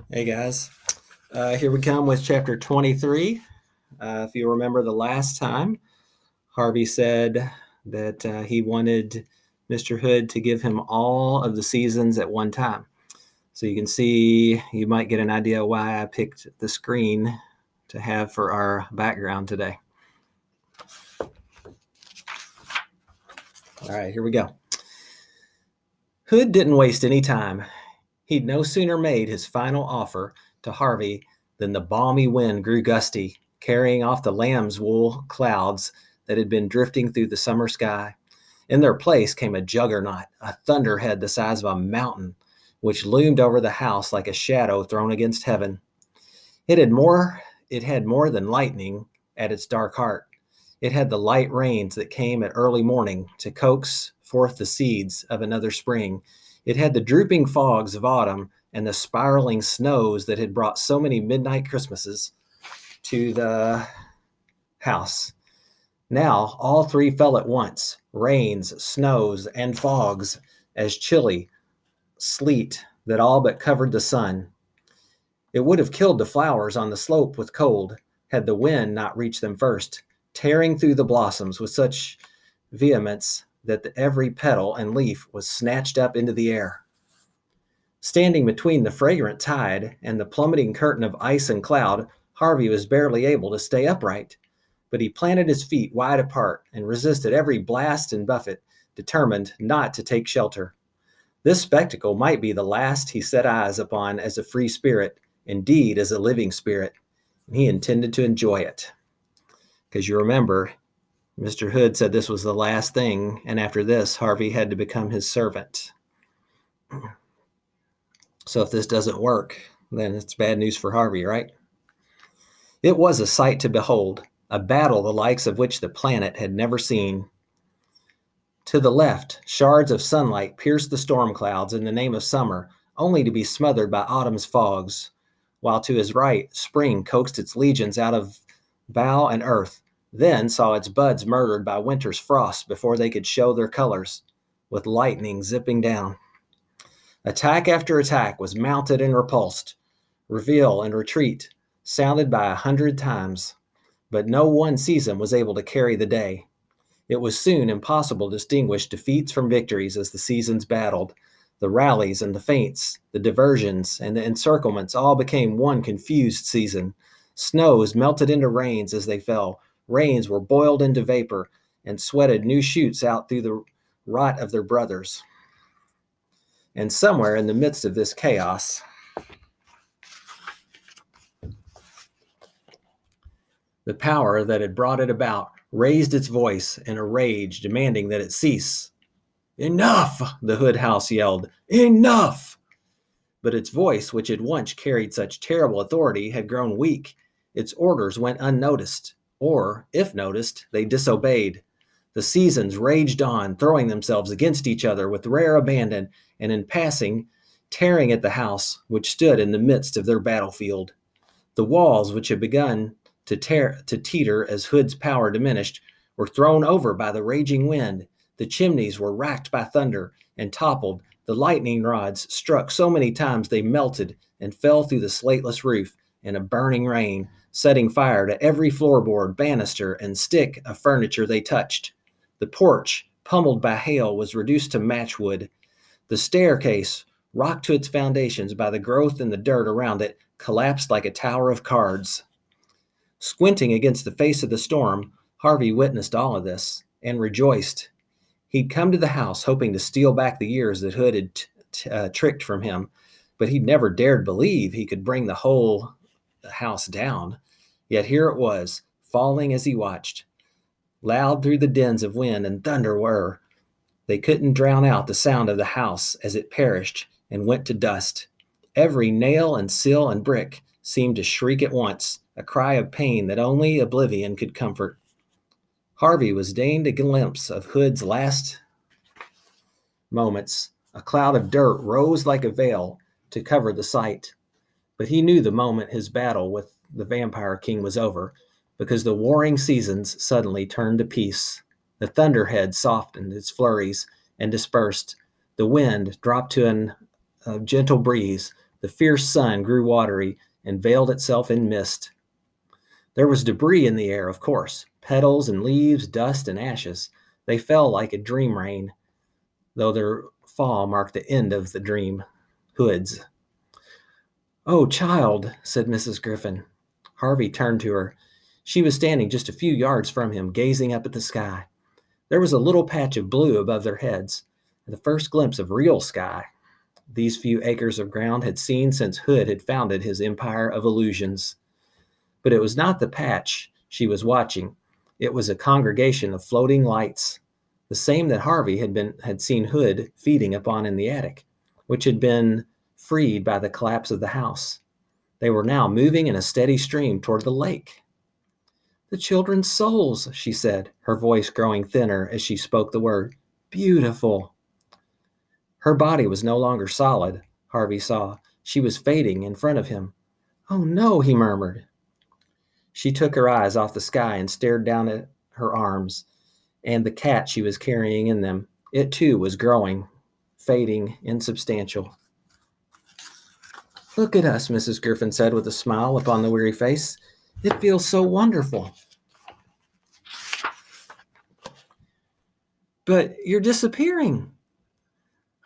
Hey guys, here we come with chapter 23. If you remember the last time, Harvey said that he wanted Mr. Hood to give him all of the seasons at one time. So you can see, you might get an idea why I picked the screen to have for our background today. All right, here we go. Hood didn't waste any time. He'd no sooner made his final offer to Harvey than the balmy wind grew gusty, carrying off the lamb's wool clouds that had been drifting through the summer sky. In their place came a juggernaut, a thunderhead the size of a mountain, which loomed over the house like a shadow thrown against heaven. It had more than lightning at its dark heart. It had the light rains that came at early morning to coax forth the seeds of another spring. It had the drooping fogs of autumn and the spiraling snows that had brought so many midnight Christmases to the house. Now all three fell at once, rains, snows, and fogs, as chilly sleet that all but covered the sun. It would have killed the flowers on the slope with cold had the wind not reached them first, tearing through the blossoms with such vehemence that every petal and leaf was snatched up into the air. Standing between the fragrant tide and the plummeting curtain of ice and cloud, Harvey was barely able to stay upright, but he planted his feet wide apart and resisted every blast and buffet, determined not to take shelter. This spectacle might be the last he set eyes upon as a free spirit, indeed as a living spirit, and he intended to enjoy it. Because you remember, Mr. Hood said this was the last thing, and after this, Harvey had to become his servant. So if this doesn't work, then it's bad news for Harvey, right? It was a sight to behold, a battle the likes of which the planet had never seen. To the left, shards of sunlight pierced the storm clouds in the name of summer, only to be smothered by autumn's fogs, while to his right, spring coaxed its legions out of bough and earth, then saw its buds murdered by winter's frost before they could show their colors, with lightning zipping down. Attack after attack was mounted and repulsed, reveal and retreat, sounded by 100 times, but no one season was able to carry the day. It was soon impossible to distinguish defeats from victories as the seasons battled. The rallies and the feints, the diversions and the encirclements all became one confused season. Snows melted into rains as they fell. Rains were boiled into vapor and sweated new shoots out through the rot of their brothers. And somewhere in the midst of this chaos, the power that had brought it about raised its voice in a rage, demanding that it cease. "Enough!" the Hood house yelled. "Enough!" But its voice, which had once carried such terrible authority, had grown weak. Its orders went unnoticed, or, if noticed, they disobeyed. The seasons raged on, throwing themselves against each other with rare abandon, and in passing, tearing at the house, which stood in the midst of their battlefield. The walls, which had begun to teeter as Hood's power diminished, were thrown over by the raging wind. The chimneys were racked by thunder and toppled. The lightning rods struck so many times they melted and fell through the slateless roof in a burning rain, setting fire to every floorboard, banister, and stick of furniture they touched. The porch, pummeled by hail, was reduced to matchwood. The staircase, rocked to its foundations by the growth in the dirt around it, collapsed like a tower of cards. Squinting against the face of the storm, Harvey witnessed all of this and rejoiced. He'd come to the house hoping to steal back the years that Hood had tricked from him, but he'd never dared believe he could bring the whole house down. Yet here it was, falling as he watched. Loud through the dins of wind and thunder were. They couldn't drown out the sound of the house as it perished and went to dust. Every nail and sill and brick seemed to shriek at once, a cry of pain that only oblivion could comfort. Harvey was deigned a glimpse of Hood's last moments. A cloud of dirt rose like a veil to cover the sight, but he knew the moment his battle with the vampire king was over, because the warring seasons suddenly turned to peace. The thunderhead softened its flurries and dispersed. The wind dropped to a gentle breeze, The fierce sun grew watery and veiled itself in mist. There was debris in the air, of course, petals and leaves, dust and ashes. They fell like a dream rain, though their fall marked the end of the dream. Hoods. "Oh, child," said Mrs. Griffin. Harvey turned to her. She was standing just a few yards from him, gazing up at the sky. There was a little patch of blue above their heads, the first glimpse of real sky these few acres of ground had seen since Hood had founded his empire of illusions. But it was not the patch she was watching. It was a congregation of floating lights, the same that Harvey had seen Hood feeding upon in the attic, which had been freed by the collapse of the house. They were now moving in a steady stream toward the lake. "The children's souls," she said, her voice growing thinner as she spoke the word. "Beautiful." Her body was no longer solid, Harvey saw. She was fading in front of him. "Oh, no," he murmured. She took her eyes off the sky and stared down at her arms and the cat she was carrying in them. It, too, was growing, fading, insubstantial. "Look at us," Mrs. Griffin said with a smile upon the weary face. "It feels so wonderful." "But you're disappearing."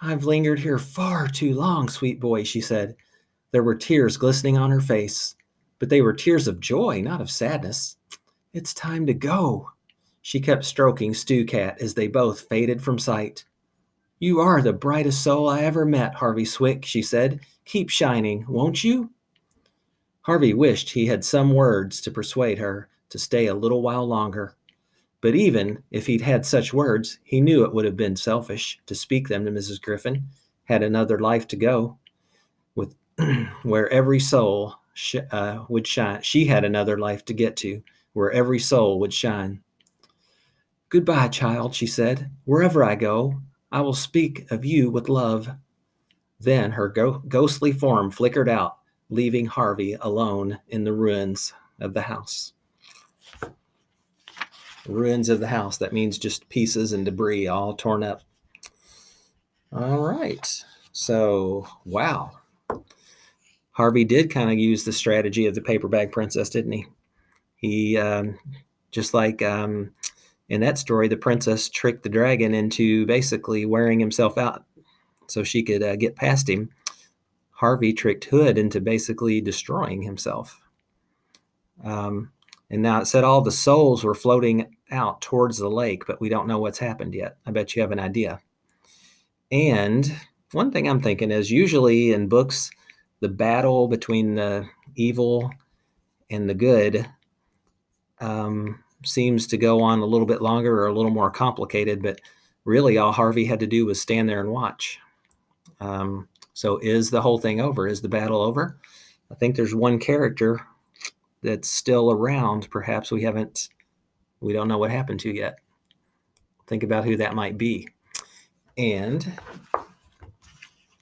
"I've lingered here far too long, sweet boy," she said. There were tears glistening on her face, but they were tears of joy, not of sadness. "It's time to go." She kept stroking Stew Cat as they both faded from sight. "You are the brightest soul I ever met, Harvey Swick," she said. "Keep shining, won't you?" Harvey wished he had some words to persuade her to stay a little while longer. But even if he'd had such words, he knew it would have been selfish to speak them to Mrs. Griffin, had another life to go, with where every soul would shine. She had another life to get to, where every soul would shine. "Goodbye, child," she said. "Wherever I go, I will speak of you with love." Then her ghostly form flickered out, leaving Harvey alone in the ruins of the house. Ruins of the house. That means just pieces and debris all torn up. All right. So, wow. Harvey did kind of use the strategy of the paper bag princess, didn't he? He, just like in that story, the princess tricked the dragon into basically wearing himself out so she could get past him. Harvey tricked Hood into basically destroying himself. And now it said all the souls were floating out towards the lake, but we don't know what's happened yet. I bet you have an idea. And one thing I'm thinking is usually in books, the battle between the evil and the good seems to go on a little bit longer or a little more complicated, but really all Harvey had to do was stand there and watch. So is the whole thing over? Is the battle over? I think there's one character that's still around. Perhaps we don't know what happened to yet. Think about who that might be. And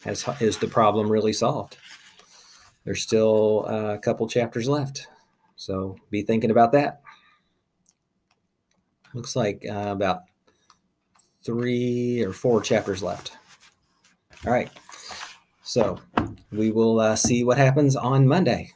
is the problem really solved? There's still a couple chapters left. So be thinking about that. Looks like about 3 or 4 chapters left. All right. So we will see what happens on Monday.